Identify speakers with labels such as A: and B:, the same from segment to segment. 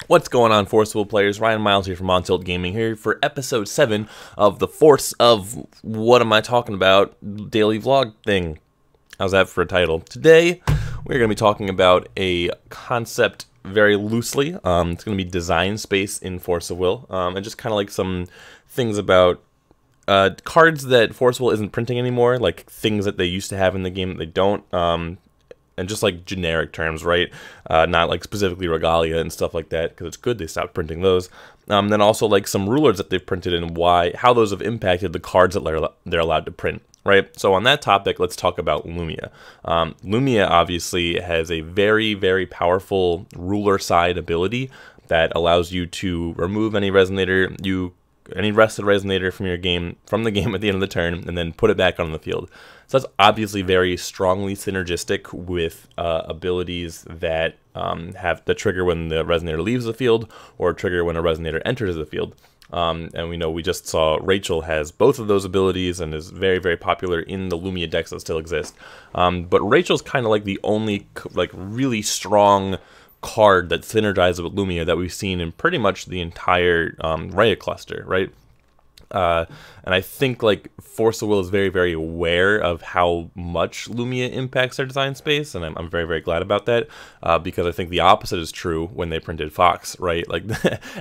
A: What's going on, Forcible players? Ryan Miles here from On Tilt Gaming here for episode 7 of the Force of What Am I Talking About daily vlog thing. How's that for a title? Today, we're going to be talking about a concept very loosely. It's going to be design space in Force of Will, and just kind of like some things about cards that Force of Will isn't printing anymore, like things that they used to have in the game that they don't. And just like generic terms, right? Not like specifically Regalia and stuff like that, because it's good they stopped printing those. Then also like some rulers that they've printed and how those have impacted the cards that they're allowed to print, right? So on that topic, let's talk about Lumia. Lumia obviously has a very, very powerful ruler side ability that allows you to remove any resonator, any rested resonator from the game at the end of the turn, and then put it back on the field. So that's obviously very strongly synergistic with abilities that have the trigger when the resonator leaves the field, or trigger when a resonator enters the field. And we know we just saw Rachel has both of those abilities and is very, very popular in the Lumia decks that still exist. But Rachel's kind of like the only like really strong card that synergizes with Lumia that we've seen in pretty much the entire Raya cluster, right? And I think like Force of Will is very, very aware of how much Lumia impacts their design space, and I'm very, very glad about that, because I think the opposite is true when they printed Fox, right? Like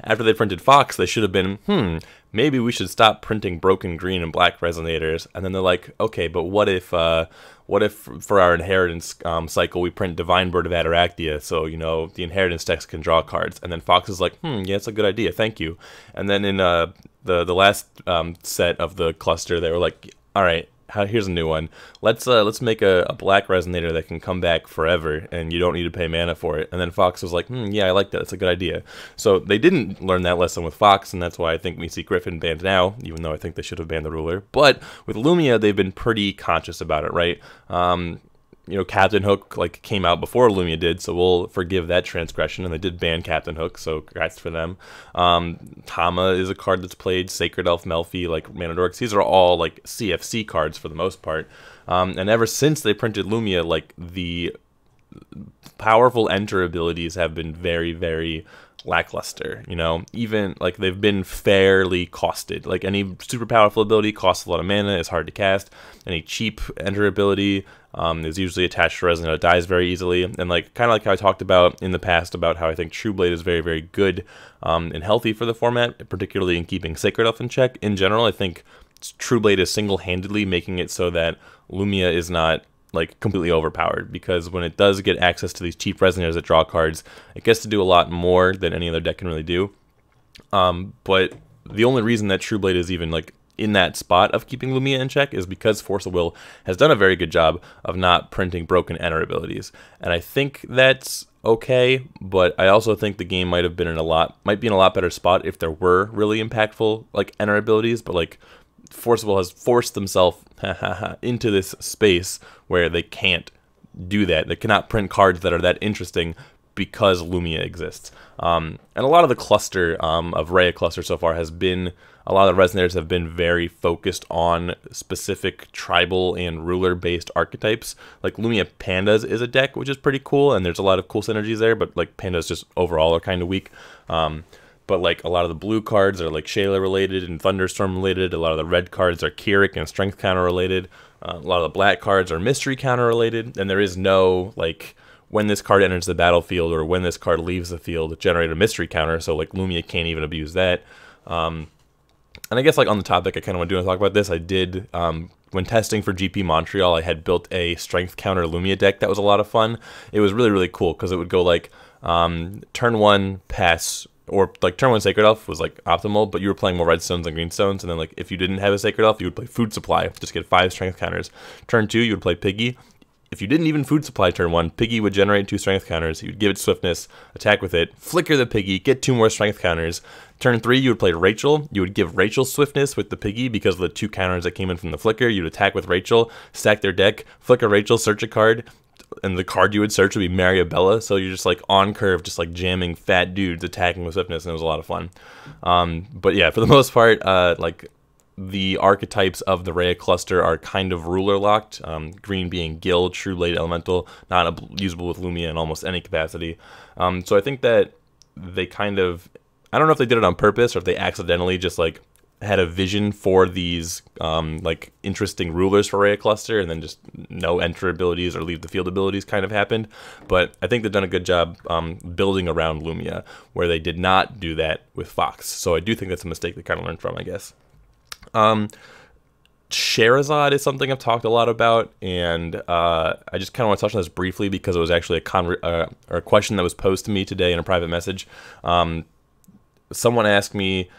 A: after they printed Fox, they should have been, maybe we should stop printing broken green and black resonators, and then they're like, okay, but what if for our inheritance cycle we print Divine Bird of Ataractia, so you know the inheritance decks can draw cards, and then Fox is like, yeah, that's a good idea, thank you. And then in the last set of the cluster, they were like, all right, here's a new one. Let's make a black resonator that can come back forever, and you don't need to pay mana for it. And then Fox was like, yeah, I like that. That's a good idea. So they didn't learn that lesson with Fox, and that's why I think we see Griffin banned now, even though I think they should have banned the ruler. But with Lumia, they've been pretty conscious about it, right? You know, Captain Hook like came out before Lumia did, so we'll forgive that transgression, and they did ban Captain Hook, so congrats for them. Tama is a card that's played, Sacred Elf, Melfi, like Mana Dorks. These are all like CFC cards for the most part. And ever since they printed Lumia, like the powerful enter abilities have been very, very lackluster, you know, even like they've been fairly costed. Like any super powerful ability costs a lot of mana, is hard to cast. Any cheap enter ability is usually attached to Resonator, it dies very easily. And like kind of like how I talked about in the past about how I think True Blade is very, very good and healthy for the format, particularly in keeping Sacred Elf in check. In general, I think True Blade is single-handedly making it so that Lumia is not like completely overpowered, because when it does get access to these cheap resonators that draw cards, it gets to do a lot more than any other deck can really do. But the only reason that True Blade is even like in that spot of keeping Lumia in check is because Force of Will has done a very good job of not printing broken enter abilities, and I think that's okay. But I also think the game might be in a lot better spot if there were really impactful like enter abilities, but like Force of Will has forced themselves into this space where they can't do that. They cannot print cards that are that interesting because Lumia exists. And a lot of the cluster of Raya cluster so far has been, a lot of the resonators have been very focused on specific tribal and ruler-based archetypes. Like Lumia Pandas is a deck which is pretty cool, and there's a lot of cool synergies there, but like Pandas just overall are kind of weak. But like a lot of the blue cards are like Shayla related and Thunderstorm related. A lot of the red cards are Keurig and Strength Counter related. A lot of the black cards are Mystery Counter related. And there is no like when this card enters the battlefield or when this card leaves the field, generate a Mystery Counter. So like Lumia can't even abuse that. And I guess like on the topic, I kind of want to talk about this. I did when testing for GP Montreal, I had built a Strength Counter Lumia deck that was a lot of fun. It was really, really cool because it would go like turn 1 pass. Or like turn 1 Sacred Elf was like optimal, but you were playing more red stones than green stones. And then like if you didn't have a Sacred Elf, you would play Food Supply, just get 5 strength counters. Turn 2, you would play Piggy. If you didn't even Food Supply turn 1, Piggy would generate 2 strength counters. You'd give it swiftness, attack with it, flicker the Piggy, get 2 more strength counters. Turn 3, you would play Rachel. You would give Rachel swiftness with the Piggy because of the 2 counters that came in from the flicker. You'd attack with Rachel, stack their deck, flicker Rachel, search a card, and the card you would search would be Mariabella, so you're just like on curve, just like jamming fat dudes, attacking with swiftness, and it was a lot of fun. But yeah, for the most part, like the archetypes of the Raya cluster are kind of ruler locked. Green being Gil, True Blade Elemental, not usable with Lumia in almost any capacity. So I think that they kind of, I don't know if they did it on purpose or if they accidentally just like had a vision for these like interesting rulers for Rhea Cluster, and then just no enter abilities or leave the field abilities kind of happened. But I think they've done a good job building around Lumia, where they did not do that with Fox. So I do think that's a mistake they kind of learned from, I guess. Scheherazade is something I've talked a lot about, and I just kind of want to touch on this briefly because it was actually a question that was posed to me today in a private message. Someone asked me,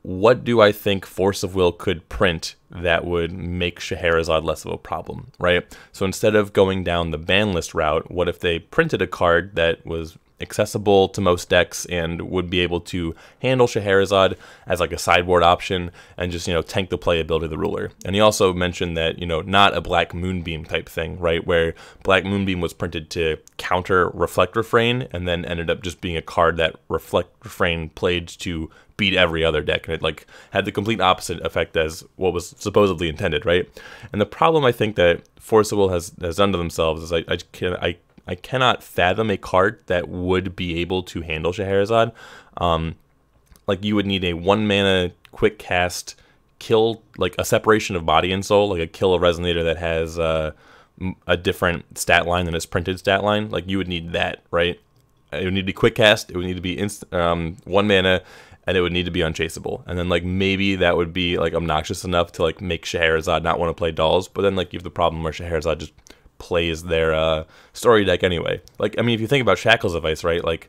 A: what do I think Force of Will could print that would make Scheherazade less of a problem, right? So instead of going down the ban list route, what if they printed a card that was accessible to most decks and would be able to handle Scheherazade as like a sideboard option and just, tank the playability of the ruler. And he also mentioned that, not a Black Moonbeam type thing, right? Where Black Moonbeam was printed to counter Reflect Refrain and then ended up just being a card that Reflect Refrain played to beat every other deck, and it like had the complete opposite effect as what was supposedly intended, right? And the problem I think that Force of Will has done to themselves is I cannot fathom a card that would be able to handle Scheherazade. Like you would need a 1-mana quick cast kill, like a separation of body and soul, like a kill a resonator that has a different stat line than its printed stat line. Like you would need that, right? It would need to be quick cast. It would need to be 1 mana, and it would need to be unchaseable. And then like maybe that would be like obnoxious enough to like make Scheherazade not want to play dolls. But then like you have the problem where Scheherazade just plays their story deck anyway. Like, I mean, if you think about Shackles of Ice, right? Like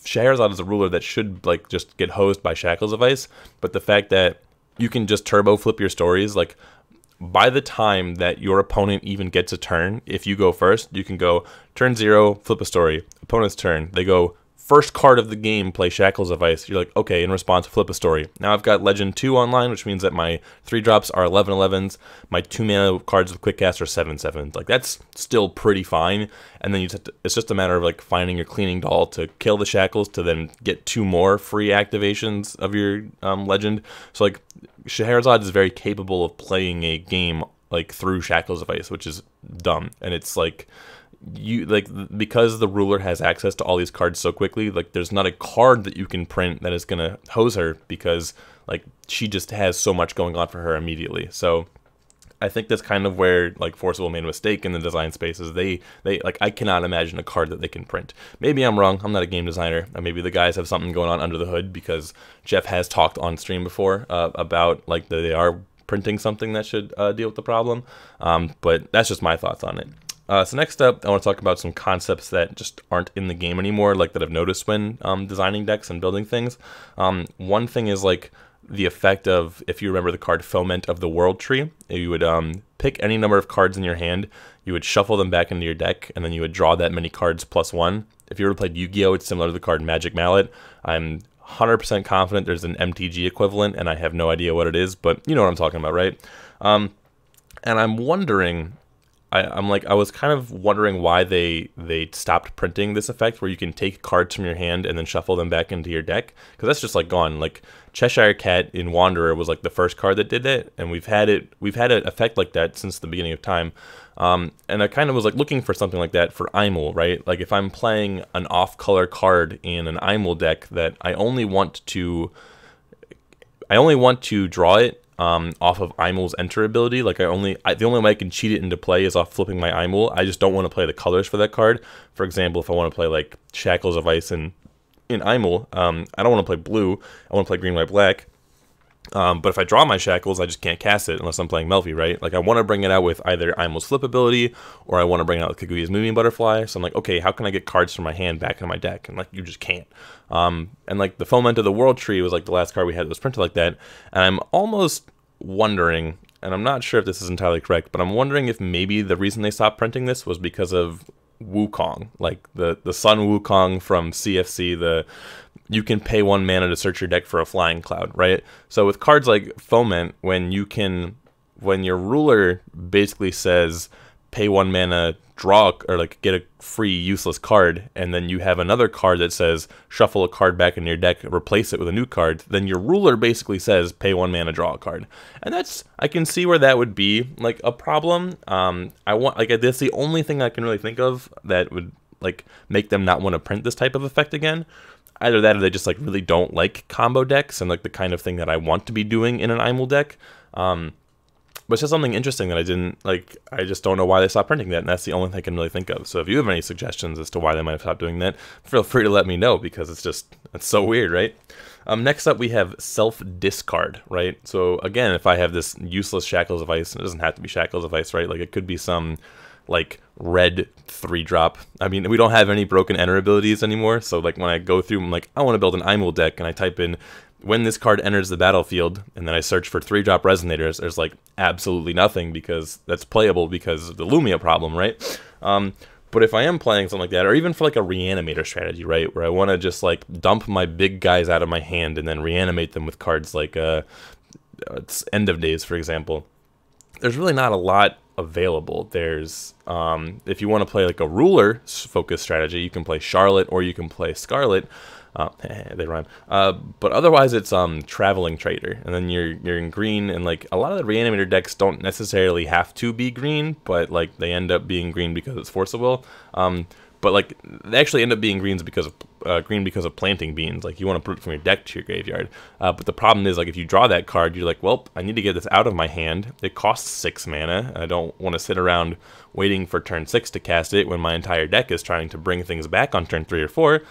A: Scheherazade is a ruler that should like just get hosed by Shackles of Ice. But the fact that you can just turbo flip your stories, like by the time that your opponent even gets a turn, if you go first, you can go turn 0, flip a story. Opponent's turn, they go first card of the game, play Shackles of Ice. You're like, okay, in response, flip a story. Now I've got Legend 2 online, which means that my 3-drops are 11/11s. My 2-mana cards with Quick Cast are 7/7s. Like, that's still pretty fine. And then it's just a matter of, like, finding your Cleaning Doll to kill the Shackles to then get 2 more free activations of your Legend. So, like, Scheherazade is very capable of playing a game, like, through Shackles of Ice, which is dumb. And it's, like, because the ruler has access to all these cards so quickly, like there's not a card that you can print that is gonna hose her because like she just has so much going on for her immediately. So I think that's kind of where like Force of Will made a mistake in the design spaces. They like, I cannot imagine a card that they can print. Maybe I'm wrong. I'm not a game designer. Maybe the guys have something going on under the hood, because Jeff has talked on stream before about like they are printing something that should deal with the problem. But that's just my thoughts on it. So next up, I want to talk about some concepts that just aren't in the game anymore, like that I've noticed when designing decks and building things. One thing is like the effect of, if you remember the card Foment of the World Tree, you would pick any number of cards in your hand, you would shuffle them back into your deck, and then you would draw that many cards +1. If you ever played Yu-Gi-Oh!, it's similar to the card Magic Mallet. I'm 100% confident there's an MTG equivalent, and I have no idea what it is, but you know what I'm talking about, right? And I'm wondering... I was kind of wondering why they stopped printing this effect where you can take cards from your hand and then shuffle them back into your deck, because that's just like gone. Like Cheshire Cat in Wanderer was like the first card that did it, and we've had an effect like that since the beginning of time. And I kind of was like looking for something like that for Imul, right? Like if I'm playing an off-color card in an Imul deck that I only want to draw it off of Imul's enter ability. Like the only way I can cheat it into play is off flipping my Imul. I just don't want to play the colors for that card. For example, if I want to play like Shackles of Ice in Imul, I don't want to play blue. I want to play green, white, black. But if I draw my Shackles, I just can't cast it unless I'm playing Melfi, right? Like I want to bring it out with either Imul's flip ability, or I want to bring it out with Kaguya's Moving Butterfly. So I'm like, okay, how can I get cards from my hand back into my deck? And like, you just can't. And like the Foment of the World Tree was like the last card we had that was printed like that. And I'm almost wondering, and I'm not sure if this is entirely correct, but I'm wondering if maybe the reason they stopped printing this was because of Wukong, like the Sun Wukong from CFC, you can pay 1 mana to search your deck for a flying cloud, right? So with cards like Foment, when your ruler basically says pay 1 mana, draw, or like get a free useless card, and then you have another card that says shuffle a card back in your deck, replace it with a new card, then your ruler basically says pay 1 mana, draw a card. And I can see where that would be like a problem. That's the only thing I can really think of that would like make them not want to print this type of effect again. Either that or they just like really don't like combo decks and like the kind of thing that I want to be doing in an IML deck. But it's just something interesting that I didn't like. I just don't know why they stopped printing that, and that's the only thing I can really think of. So if you have any suggestions as to why they might have stopped doing that, feel free to let me know, because it's so weird, right? Next up, we have self-discard, right? So again, if I have this useless Shackles of Ice, it doesn't have to be Shackles of Ice, right? Like it could be some like red 3-drop. I mean, we don't have any broken enter abilities anymore, so like when I go through, I'm like, I want to build an IML deck, and I type in when this card enters the battlefield, and then I search for 3-drop resonators, there's like absolutely nothing, because that's playable because of the Lumia problem, right? But if I am playing something like that, or even for like a reanimator strategy, right, where I want to just like dump my big guys out of my hand and then reanimate them with cards like it's End of Days, for example, there's really not a lot available. There's if you want to play like a ruler focus strategy, you can play Charlotte or you can play Scarlet. They rhyme. But otherwise, it's Traveling Trader, and then you're in green, and like a lot of the Reanimator decks don't necessarily have to be green, but like they end up being green because it's Force of Will. But like they actually end up being green because of Planting Beans. Like you want to put it from your deck to your graveyard. But the problem is, like, if you draw that card, you're like, well, I need to get this out of my hand. It costs 6 mana. I don't want to sit around waiting for turn 6 to cast it when my entire deck is trying to bring things back on turn 3 or 4.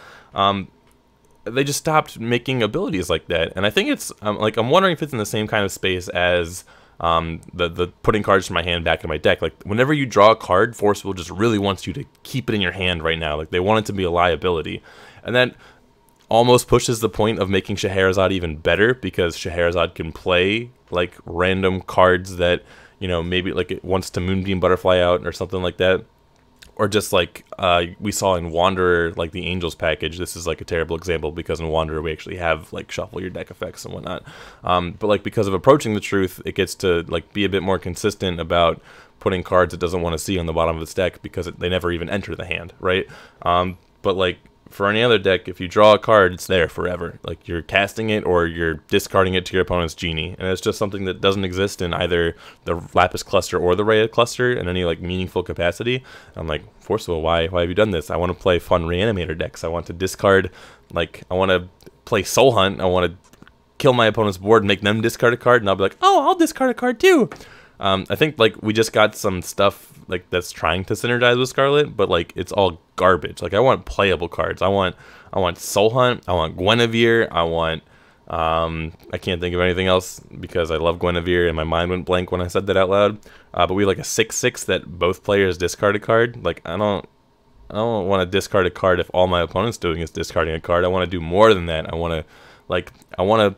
A: They just stopped making abilities like that, and I think it's like I'm wondering if it's in the same kind of space as the putting cards from my hand back in my deck. Like whenever you draw a card, Force Will just really wants you to keep it in your hand right now. Like they want it to be a liability, and that almost pushes the point of making Scheherazade even better, because Scheherazade can play like random cards that, you know, maybe like it wants to Moonbeam Butterfly out or something like that. Or just like we saw in Wanderer, like the Angels package. This is like a terrible example because in Wanderer we actually have like shuffle your deck effects and whatnot. But like because of Approaching the Truth, it gets to like be a bit more consistent about putting cards it doesn't want to see on the bottom of its deck, because they never even enter the hand, right? But like for any other deck, if you draw a card, it's there forever. Like you're casting it or you're discarding it to your opponent's Genie, and it's just something that doesn't exist in either the Lapis cluster or the Rhea cluster in any like meaningful capacity. I'm like, Force Will, why have you done this? I want to play fun Reanimator decks. I want to discard, like I want to play Soul Hunt. I want to kill my opponent's board and make them discard a card, and I'll be like, oh, I'll discard a card too. I think like we just got some stuff like that's trying to synergize with Scarlet, but like it's all garbage. Like I want playable cards. I want Soul Hunt. I want Guinevere. I want I can't think of anything else because I love Guinevere and my mind went blank when I said that out loud. But we have like a 6/6 that both players discard a card. Like I don't want to discard a card if all my opponent's doing is discarding a card. I want to do more than that. I want to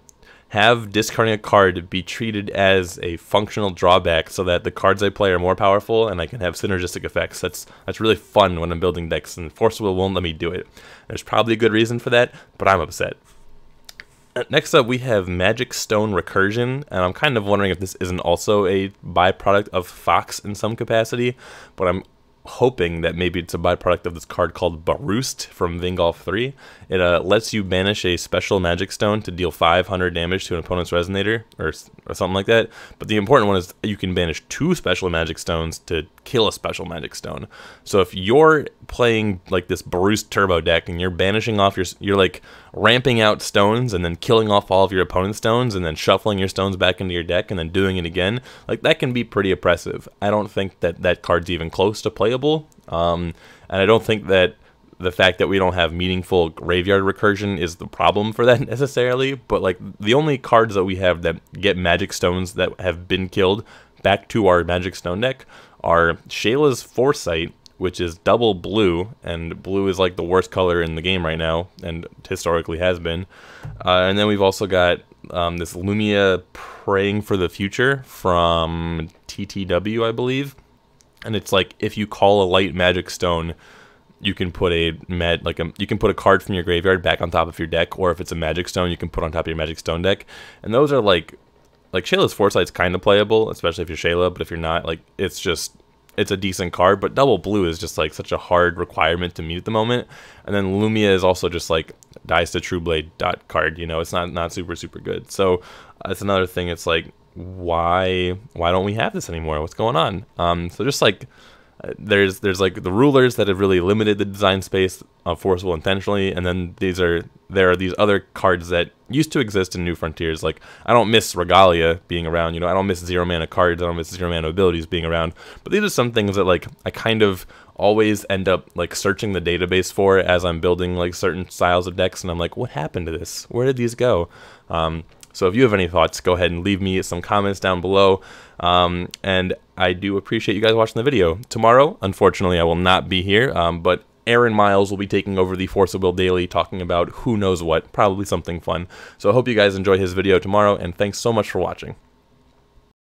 A: have discarding a card be treated as a functional drawback so that the cards I play are more powerful and I can have synergistic effects. That's really fun when I'm building decks, and Force Will won't let me do it. There's probably a good reason for that, but I'm upset. Next up, we have Magic Stone Recursion, and I'm kind of wondering if this isn't also a byproduct of Fox in some capacity, but I'm hoping that maybe it's a byproduct of this card called Baroost from Vingolf 3. It lets you banish a special Magic Stone to deal 500 damage to an opponent's Resonator, or something like that. But the important one is you can banish 2 special Magic Stones to kill a special Magic Stone. So if you're playing like this Baroost Turbo deck and you're banishing off you're like ramping out stones and then killing off all of your opponent's stones and then shuffling your stones back into your deck and then doing it again, like that can be pretty oppressive. I don't think that card's even close to playable, and I don't think that the fact that we don't have meaningful graveyard recursion is the problem for that necessarily, but like the only cards that we have that get Magic Stones that have been killed back to our Magic Stone deck are Shayla's Foresight, which is double blue, and blue is like the worst color in the game right now, and historically has been. And then we've also got this Lumia Praying for the Future from TTW, I believe. And it's like if you call a light Magic Stone, you can put you can put a card from your graveyard back on top of your deck, or if it's a Magic Stone, you can put on top of your Magic Stone deck. And those are like Shayla's Foresight's kind of playable, especially if you're Shayla, but if you're not, like it's a decent card, but double blue is just like such a hard requirement to meet at the moment. And then Lumia is also just like dies to Trueblade dot card, you know, it's not super good. So that's another thing. It's like, why don't we have this anymore? What's going on? So just like there's like the rulers that have really limited the design space of Forcible intentionally, and then there are these other cards that used to exist in New Frontiers. Like, I don't miss Regalia being around, you know, I don't miss 0 mana cards, I don't miss 0 mana abilities being around, but these are some things that like I kind of always end up like searching the database for as I'm building like certain styles of decks, and I'm like, what happened to this? Where did these go? So if you have any thoughts, go ahead and leave me some comments down below. And I do appreciate you guys watching the video. Tomorrow, unfortunately, I will not be here, but Aaron Miles will be taking over the Forcible Daily, talking about who knows what, probably something fun. So I hope you guys enjoy his video tomorrow, and thanks so much for watching.